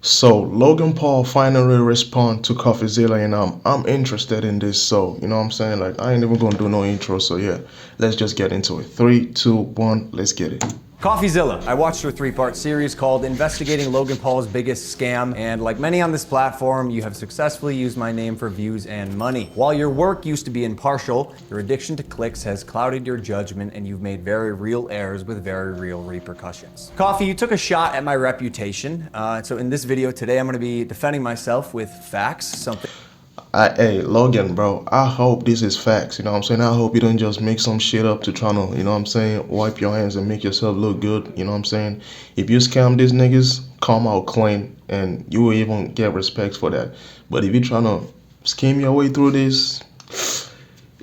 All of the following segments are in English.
So Logan Paul finally respond to CoffeeZilla, and I'm interested in this. So you know what I'm saying? Like I ain't even gonna do no intro. So yeah, let's just get into it. Three, two, one, let's get it. CoffeeZilla. I watched her three-part series called Investigating Logan Paul's Biggest Scam, and like many on this platform, you have successfully used my name for views and money. While your work used to be impartial, your addiction to clicks has clouded your judgment and you've made very real errors with very real repercussions. Coffee, you took a shot at my reputation, so in this video today, I'm gonna be defending myself with facts, something Hey Logan, bro, I hope this is facts. You know what I'm saying? I hope you don't just make some shit up to try to, you know what I'm saying, wipe your hands and make yourself look good. You know what I'm saying? If you scam these niggas, come out clean, and you will even get respect for that. But if you're trying to scheme your way through this,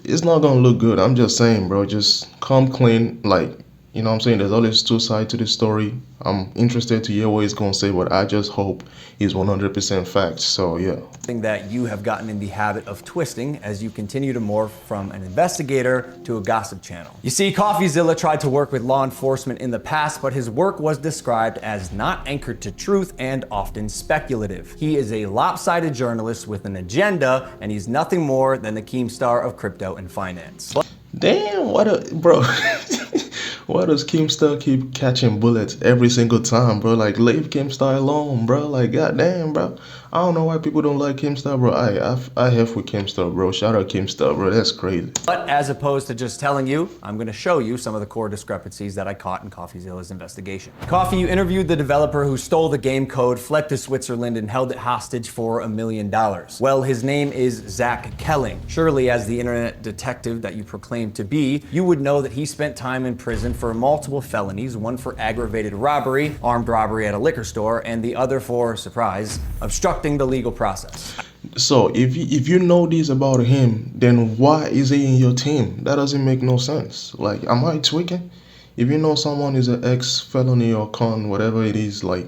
it's not gonna look good. I'm just saying, bro. Just come clean. Like, you know what I'm saying? There's always two sides to the story. I'm interested to hear what he's gonna say, but I just hope he's 100% facts. So yeah. that you have gotten in the habit of twisting as you continue to morph from an investigator to a gossip channel. You see, CoffeeZilla tried to work with law enforcement in the past, but his work was described as not anchored to truth and often speculative. He is a lopsided journalist with an agenda, and he's nothing more than the Keemstar of crypto and finance. Damn, what a bro. Why does Keemstar keep catching bullets every single time, bro? Like, leave Keemstar alone, bro. Like, goddamn, bro. I don't know why people don't like Keemstar, bro. I have with Keemstar, bro. Shout out Keemstar, bro. That's crazy. But as opposed to just telling you, I'm going to show you some of the core discrepancies that I caught in CoffeeZilla's investigation. Coffee, you interviewed the developer who stole the game code, fled to Switzerland, and held it hostage for $1 million. Well, his name is Zach Kelling. Surely, as the internet detective that you proclaim to be, you would know that he spent time in prison for multiple felonies, one for aggravated robbery, armed robbery at a liquor store, and the other for, surprise, obstructing the legal process. So if you know this about him, then why is he in your team? That doesn't make no sense. Like, am I tweaking? If you know someone is an ex-felony or con, whatever it is, like,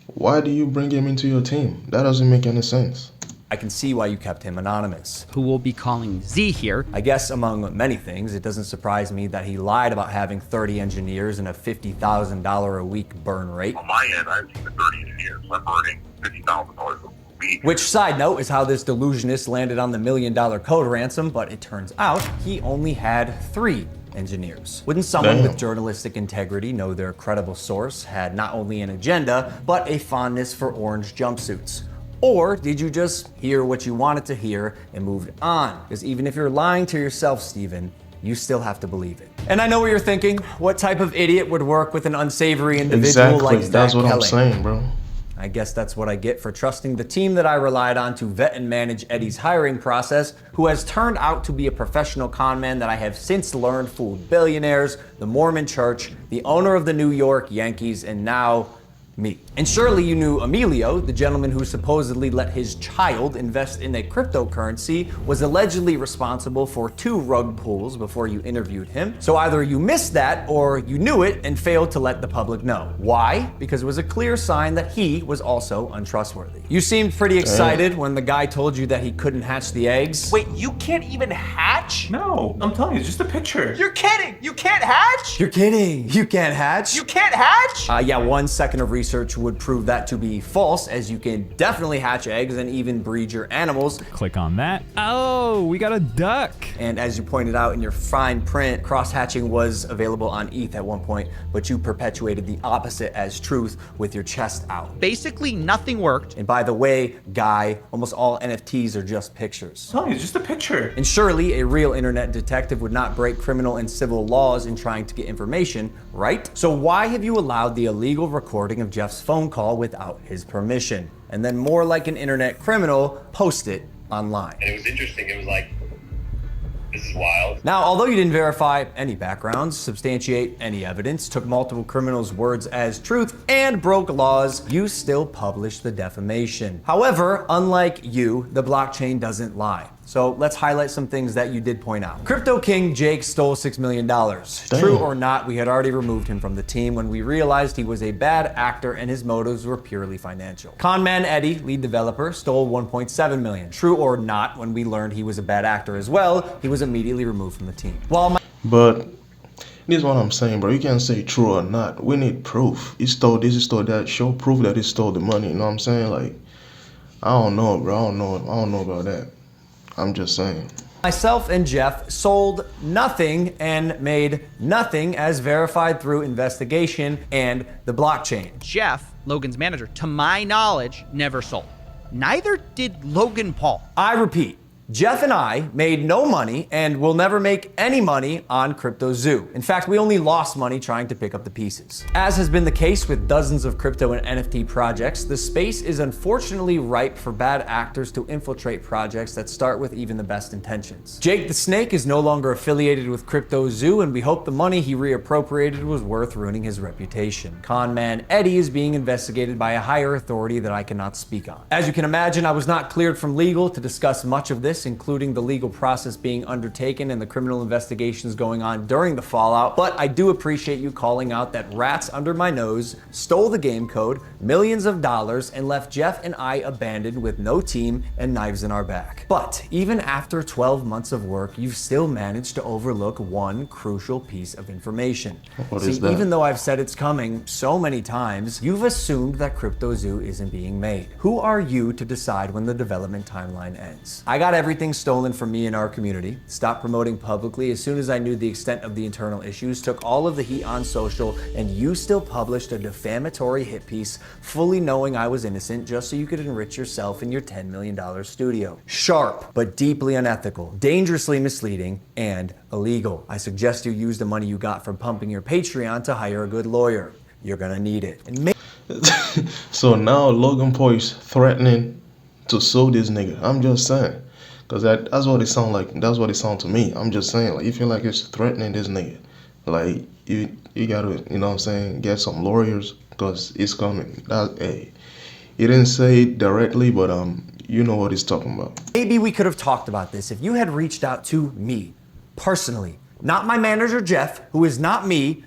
why do you bring him into your team? That doesn't make any sense. I can see why you kept him anonymous. Who we'll be calling Z here. I guess among many things, it doesn't surprise me that he lied about having 30 engineers and a $50,000 a week burn rate. On my end, I have 30 engineers. I'm burning $50,000 a week. Which, side note, is how this delusionist landed on the $1 million code ransom, but it turns out he only had 3 engineers. Wouldn't someone with journalistic integrity know their credible source had not only an agenda, but a fondness for orange jumpsuits? Or did you just hear what you wanted to hear and moved on? Because even if you're lying to yourself, Steven, you still have to believe it. And I know what you're thinking. What type of idiot would work with an unsavory individual like Zach That's what Kelling? I'm saying, bro. I guess that's what I get for trusting the team that I relied on to vet and manage Eddie's hiring process, who has turned out to be a professional con man that I have since learned fooled billionaires, the Mormon Church, the owner of the New York Yankees, and now me. And surely you knew Emilio, the gentleman who supposedly let his child invest in a cryptocurrency, was allegedly responsible for 2 rug pulls before you interviewed him. So either you missed that or you knew it and failed to let the public know. Why? Because it was a clear sign that he was also untrustworthy. You seemed pretty excited when the guy told you that he couldn't hatch the eggs. Wait, you can't even hatch? No, I'm telling you, it's just a picture. You're kidding! You can't hatch? You're kidding. You can't hatch? You can't hatch? Yeah, 1 second of research would prove that to be false, as you can definitely hatch eggs and even breed your animals. Click on that. Oh, we got a duck. And as you pointed out in your fine print, cross-hatching was available on ETH at one point, but you perpetuated the opposite as truth with your chest out. Basically, nothing worked. And by the way, guy, almost all NFTs are just pictures. I'm telling you, it's just a picture. And surely a real internet detective would not break criminal and civil laws in trying to get information, right? So why have you allowed the illegal recording of Jeff's phone call without his permission? And then, more like an internet criminal, post it online. And it was interesting. It was like, this is wild. Now, although you didn't verify any backgrounds, substantiate any evidence, took multiple criminals' words as truth, and broke laws, you still published the defamation. However, unlike you, the blockchain doesn't lie. So let's highlight some things that you did point out. Crypto King Jake stole $6 million. True or not, we had already removed him from the team when we realized he was a bad actor and his motives were purely financial. Conman Eddie, lead developer, stole $1.7 million. True or not, when we learned he was a bad actor as well, he was immediately removed from the team. But This is what I'm saying, bro. You can't say true or not. We need proof. He stole this, he stole that. Show proof that he stole the money. You know what I'm saying? Like, I don't know, bro. I don't know about that. I'm just saying. Myself and Jeff sold nothing and made nothing as verified through investigation and the blockchain. Jeff, Logan's manager, to my knowledge, never sold. Neither did Logan Paul. I repeat, Jeff and I made no money and will never make any money on CryptoZoo. In fact, we only lost money trying to pick up the pieces. As has been the case with dozens of crypto and NFT projects, the space is unfortunately ripe for bad actors to infiltrate projects that start with even the best intentions. Jake the Snake is no longer affiliated with CryptoZoo, and we hope the money he reappropriated was worth ruining his reputation. Conman Eddie is being investigated by a higher authority that I cannot speak on. As you can imagine, I was not cleared from legal to discuss much of this, including the legal process being undertaken and the criminal investigations going on during the fallout, but I do appreciate you calling out that rats under my nose stole the game code, millions of dollars, and left Jeff and I abandoned with no team and knives in our back. But even after 12 months of work, you've still managed to overlook one crucial piece of information. What See, is that? even though I've said it's coming so many times, you've assumed that CryptoZoo isn't being made. Who are you to decide when the development timeline ends? I got everything stolen from me in our community, stopped promoting publicly as soon as I knew the extent of the internal issues, took all of the heat on social, and you still published a defamatory hit piece fully knowing I was innocent just so you could enrich yourself in your $10 million studio. Sharp, but deeply unethical, dangerously misleading, and illegal. I suggest you use the money you got from pumping your Patreon to hire a good lawyer. You're gonna need it. And So now Logan Paul is threatening to sue this nigga. I'm just saying. Because that's what it sound like. That's what it sound to me. I'm just saying, like, you feel like it's threatening this nigga. Like, you gotta, you know what I'm saying, get some lawyers, because it's coming. Hey, he didn't say it directly, but you know what he's talking about. maybe we could have talked about this if you had reached out to me, personally. Not my manager, Jeff, who is not me,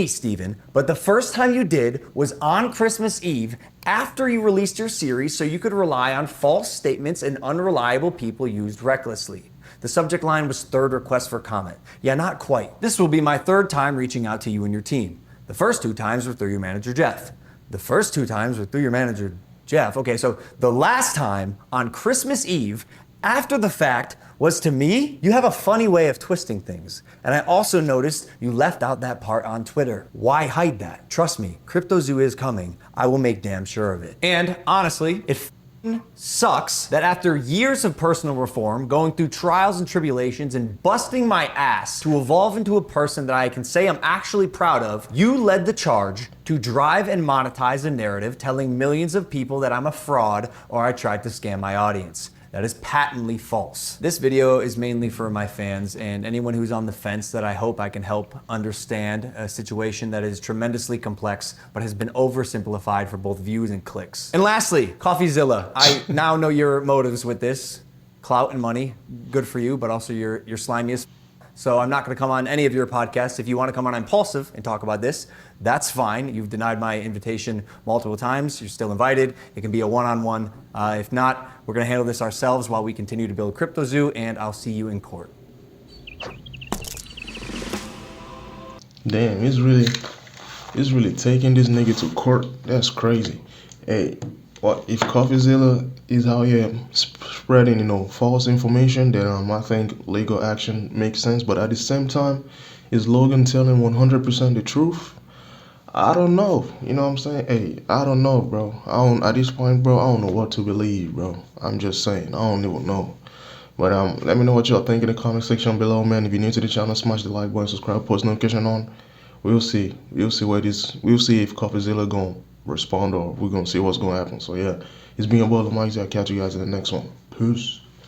Steven, but the first time you did was on Christmas Eve after you released your series so you could rely on false statements and unreliable people used recklessly. The subject line was third request for comment. Yeah, not quite. This will be my third time reaching out to you and your team. The first 2 times were through your manager, Jeff. The first 2 times were through your manager, Jeff. Okay, so the last time on Christmas Eve, after the fact, was to me. You have a funny way of twisting things. And I also noticed you left out that part on Twitter. Why hide that? Trust me, CryptoZoo is coming. I will make damn sure of it. And honestly, it sucks that after years of personal reform, going through trials and tribulations and busting my ass to evolve into a person that I can say I'm actually proud of, you led the charge to drive and monetize a narrative telling millions of people that I'm a fraud or I tried to scam my audience. That is patently false. This video is mainly for my fans and anyone who's on the fence that I hope I can help understand a situation that is tremendously complex but has been oversimplified for both views and clicks. And lastly, CoffeeZilla. I now know your motives with this. Clout and money, good for you, but also you're slimy as so I'm not gonna come on any of your podcasts. If you wanna come on Impulsive and talk about this, that's fine. You've denied my invitation multiple times. You're still invited. It can be a one-on-one. If not, we're gonna handle this ourselves while we continue to build CryptoZoo, and I'll see you in court. Damn, he's really taking this nigga to court. That's crazy. Hey, what if CoffeeZilla is out here spreading, false information? Then I think legal action makes sense. But at the same time, is Logan telling 100% the truth? I don't know. You know what I'm saying? Hey, I don't know, bro. At this point, bro, I don't know what to believe, bro. I'm just saying, I don't even know. But let me know what y'all think in the comment section below, man. If you're new to the channel, smash the like button, subscribe, post notification on. We'll see if CoffeeZilla gonna respond or we're gonna see what's gonna happen. So yeah, it's been your boy Lamar. I'll catch you guys in the next one. Peace.